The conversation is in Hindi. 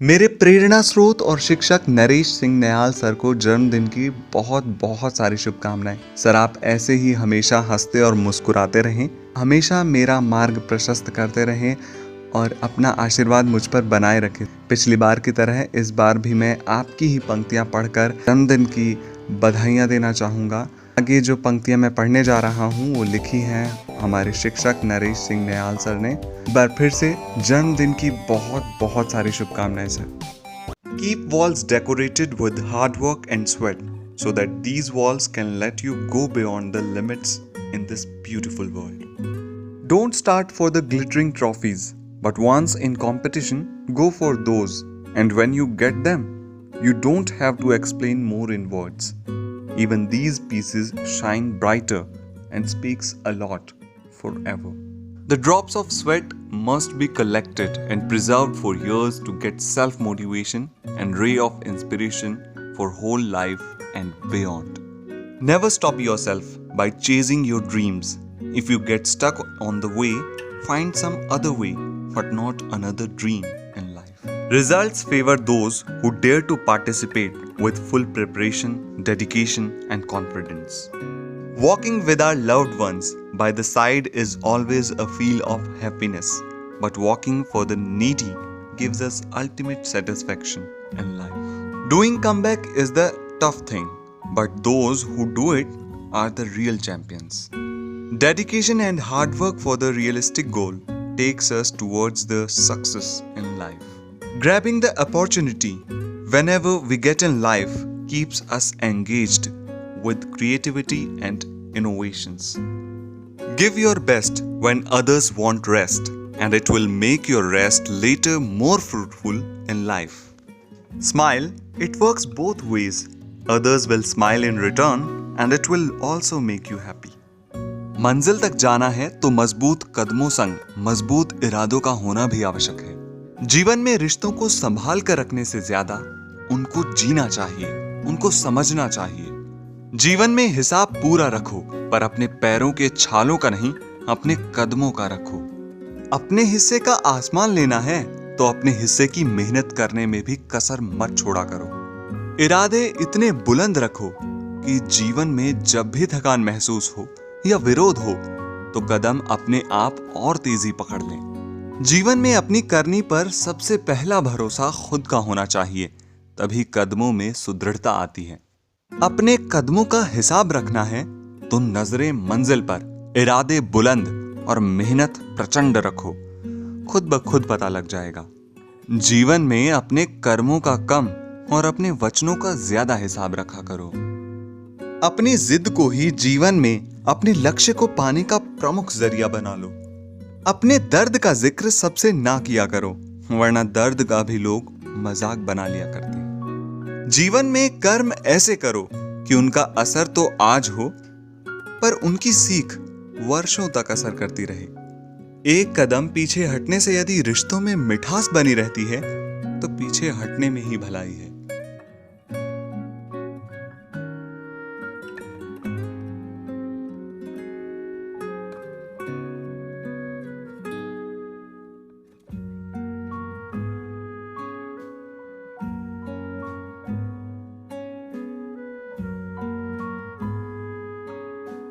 मेरे प्रेरणा स्रोत और शिक्षक नरेश सिंह नयाल सर को जन्मदिन की बहुत बहुत सारी शुभकामनाएं। सर, आप ऐसे ही हमेशा हंसते और मुस्कुराते रहें, हमेशा मेरा मार्ग प्रशस्त करते रहें और अपना आशीर्वाद मुझ पर बनाए रखें। पिछली बार की तरह इस बार भी मैं आपकी ही पंक्तियां पढ़कर जन्मदिन की बधाइयां देना चाहूँगा। आगे जो पंक्तियां मैं पढ़ने जा रहा हूँ वो लिखी हैं हमारे शिक्षक नरेश सिंह नयाल सर ने। एक बार फिर से जन्मदिन की बहुत बहुत सारी शुभकामनाएं sir. Keep walls decorated with hard work and sweat so that these walls can let you go beyond the limits in this beautiful world. Don't start for the glittering trophies, but once in competition, go for those. And when you get them, you don't have to explain more in words. Even these pieces shine brighter and speaks a lot forever. The drops of sweat must be collected and preserved for years to get self-motivation and ray of inspiration for whole life and beyond. Never stop yourself by chasing your dreams. If you get stuck on the way, find some other way, but not another dream in life. Results favor those who dare to participate with full preparation, dedication, and confidence. Walking with our loved ones by the side is always a feel of happiness, but walking for the needy gives us ultimate satisfaction in life. Doing comeback is the tough thing, but those who do it are the real champions. Dedication and hard work for the realistic goal takes us towards the success in life. Grabbing the opportunity whenever we get in life keeps us engaged with creativity and innovations. Give your best when others want rest, and it will make your rest later more fruitful in life. Smile, it works both ways. Others will smile in return, and it will also make you happy. मंजिल तक जाना है तो मजबूत कदमों संग मजबूत इरादों का होना भी आवश्यक है। जीवन में रिश्तों को संभाल कर रखने से ज्यादा उनको जीना चाहिए, उनको समझना चाहिए। जीवन में हिसाब पूरा रखो, पर अपने पैरों के छालों का नहीं, अपने कदमों का रखो। अपने हिस्से का आसमान लेना है तो अपने हिस्से की मेहनत करने में भी कसर मत छोड़ा करो। इरादे इतने बुलंद रखो कि जीवन में जब भी थकान महसूस हो या विरोध हो तो कदम अपने आप और तेजी पकड़ लें। जीवन में अपनी करनी पर सबसे पहला भरोसा खुद का होना चाहिए, तभी कदमों में सुदृढ़ता आती है। अपने कदमों का हिसाब रखना है तो नजरें मंजिल पर, इरादे बुलंद और मेहनत प्रचंड रखो। खुद ब खुद पता लग जाएगा। जीवन में अपने कर्मों का कम और अपने वचनों का ज्यादा हिसाब रखा करो। अपनी जिद को ही जीवन में अपने लक्ष्य को पाने का प्रमुख जरिया बना लो। अपने दर्द का जिक्र सबसे ना किया करो, वरना दर्द का भी लोग मजाक बना लिया करते हैं। जीवन में कर्म ऐसे करो कि उनका असर तो आज हो, पर उनकी सीख वर्षों तक असर करती रहे। एक कदम पीछे हटने से यदि रिश्तों में मिठास बनी रहती है तो पीछे हटने में ही भलाई है।